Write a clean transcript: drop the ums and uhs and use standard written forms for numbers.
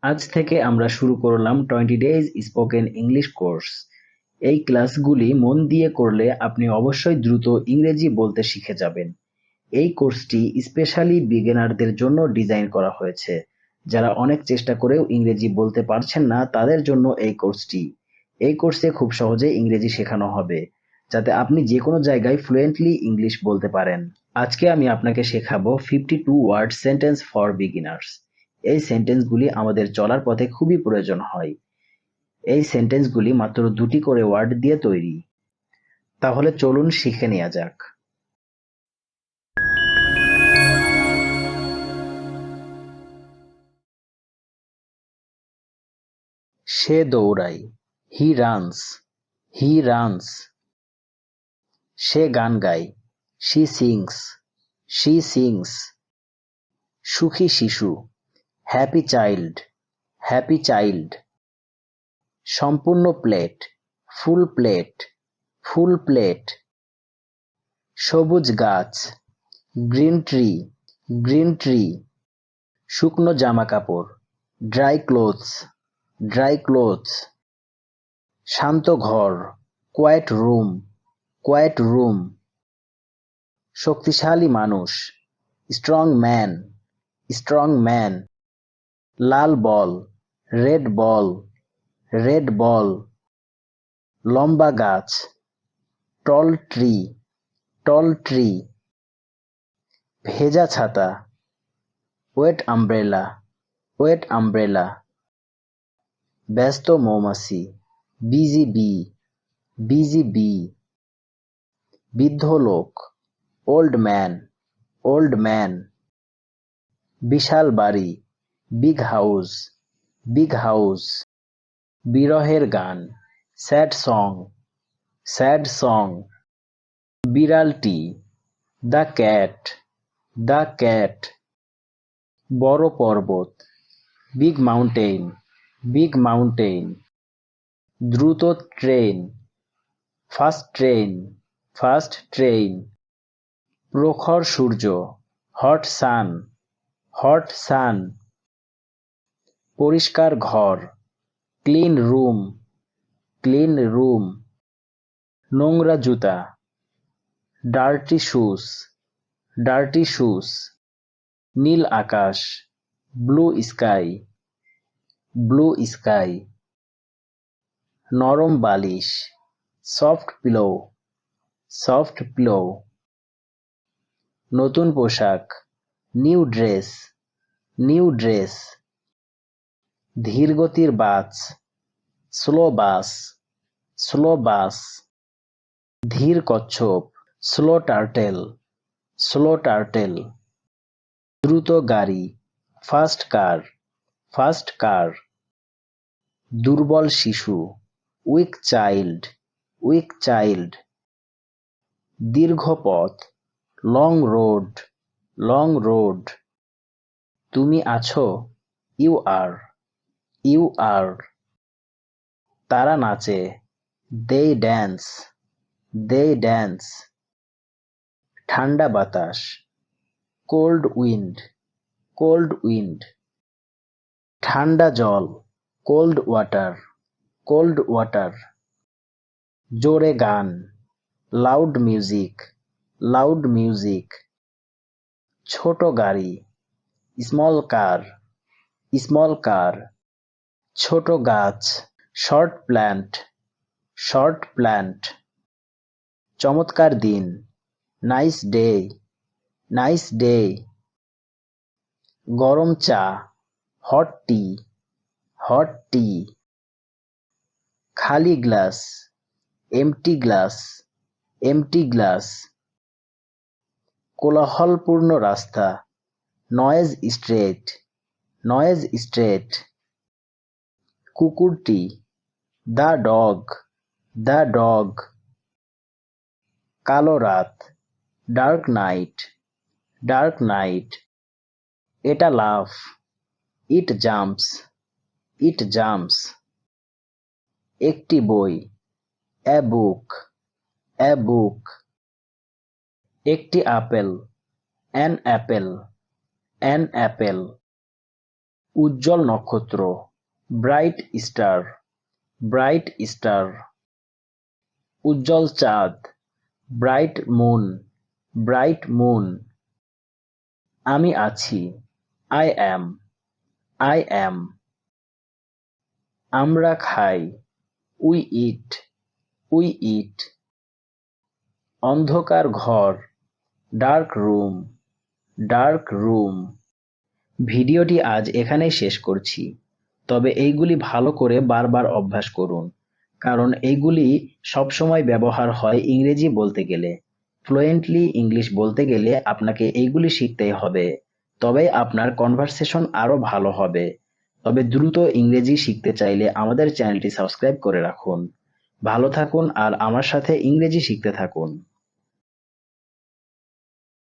আজ থেকে আমরা শুরু করলাম 20 ডেজ স্পোকেন ইংলিশ কোর্স। এই ক্লাসগুলি মন দিয়ে করলে আপনি অবশ্যই দ্রুত ইংরেজি বলতে শিখে যাবেন। এই কোর্সটি স্পেশালি বিগিনারদের জন্য ডিজাইন করা হয়েছে। যারা অনেক চেষ্টা করেও ইংরেজি বলতে পারছেন না তাদের জন্য এই কোর্সটি। এই কোর্সে খুব সহজে ইংরেজি শেখানো হবে, যাতে আপনি যে কোনো জায়গায় ফ্লুয়েন্টলি ইংলিশ বলতে পারেন। আজকে আমি আপনাকে শেখাবো 52 ওয়ার্ড সেন্টেন্স ফর বিগিনার্স। এই সেন্টেন্সগুলি আমাদের চলার পথে খুবই প্রয়োজন হয়। এই সেন্টেন্সগুলি মাত্র 2টি করে ওয়ার্ড দিয়ে তৈরি। তাহলে চলুন শিখে নেওয়া যাক। সে দৌড়ায়, হি রানস, হি রানস। সে গান গায়, শি সিংস, শি সিংস। সুখী শিশু, হ্যাপি চাইল্ড, হ্যাপি চাইল্ড। সম্পূর্ণ plate, full plate, full plate. সবুজ গাছ, গ্রিন ট্রি, গ্রিন ট্রি। শুকনো জামা কাপড়, ড্রাই ক্লোথস, ড্রাই ক্লোথস। শান্ত ঘর, কোয়েট রুম, কোয়েট রুম। শক্তিশালী মানুষ, স্ট্রং ম্যান, স্ট্রং ম্যান। লাল বল, রেড বল, রেড বল। লম্বা গাছ, টল ট্রি, টল ট্রি। ভেজা ছাতা, ওয়েট আমব্রেলা, ওয়েট আমব্রেলা। ব্যস্ত মৌমাছি, বিজি বি, বিজি বি। বৃদ্ধ লোক, ওল্ড ম্যান, ওল্ড ম্যান। বিশাল বাড়ি, বিগ হাউস, বিগ হাউস। বিরহের গান, স্যাড সং, স্যাড সং। বিড়ালটি, দ্য ক্যাট, দ্য ক্যাট। বড় পর্বত, বিগ মাউন্টেন, বিগ মাউন্টেন। দ্রুত train, fast train, fast train. প্রখর সূর্য, হট সান, হট সান। পরিষ্কার ঘর, ক্লিন রুম, ক্লিন রুম। নোংরা জুতা, ডার্টি শুজ, ডার্টি শুজ। নীল আকাশ, ব্লু স্কাই, ব্লু স্কাই। নরম বালিশ, সফট পিলো, সফট পিলো। নতুন পোশাক, নিউ ড্রেস, নিউ ড্রেস। ধীরগতির বাস, স্লো বাস, স্লো বাস। ধীর কচ্ছপ, স্লো টার্টেল, স্লো টার্টেল। দ্রুত গাড়ি, ফাস্ট কার, ফাস্ট কার। দুর্বল শিশু, উইক চাইল্ড, উইক চাইল্ড। দীর্ঘ পথ, লং রোড, লং রোড। তুমি আছো, ইউ আর, ইউ আর। তারা নাচে, দে ড্যান্স, দে ড্যান্স। ঠান্ডা বাতাস, কোল্ড উইন্ড, কোল্ড উইন্ড। ঠান্ডা জল, কোল্ড ওয়াটার, কোল্ড ওয়াটার। জোরে গান, লাউড মিউজিক, লাউড মিউজিক। ছোট গাড়ি, স্মল কার, স্মল কার। ছোট গাছ, শর্ট প্ল্যান্ট, শর্ট প্ল্যান্ট। চমৎকার দিন, নাইস ডে, নাইস ডে। গরম চা, হট টি, হট টি। খালি glass, empty glass, empty glass. কোলাহলপূর্ণ রাস্তা, নয়েজ স্ট্রেট, নয়েজ স্ট্রেট। কুকুরটি, দ্য ডগ, দ্য ডগ। কালো রাত, ডার্ক নাইট, ডার্ক নাইট। এটা লাফ, ইট জাম্পস, ইট জাম্পস। একটি বই, এ বুক, এ বুক। একটি apple, an apple, an apple. উজ্জ্বল নক্ষত্র, ব্রাইট স্টার, ব্রাইট স্টার। উজ্জ্বল চাঁদ, ব্রাইট মুন, ব্রাইট মুন। আমি আছি, আই অ্যাম, আই অ্যাম। আমরা খাই, উই ইট, উই ইট। অন্ধকার ঘর, ডার্ক রুম, ডার্ক রুম। ভিডিওটি আজ এখানেই শেষ করছি, তবে এইগুলি ভালো করে বারবার অভ্যাস করুন, কারণ এইগুলি সবসময় ব্যবহার হয় ইংরেজি বলতে গেলে। ফ্লুয়েন্টলি ইংলিশ বলতে গেলে আপনাকে এইগুলি শিখতেই হবে, তবেই আপনার কনভারসেশন আরও ভালো হবে। তবে দ্রুত ইংরেজি শিখতে চাইলে আমাদের চ্যানেলটি সাবস্ক্রাইব করে রাখুন। ভালো থাকুন আর আমার সাথে ইংরেজি শিখতে থাকুন।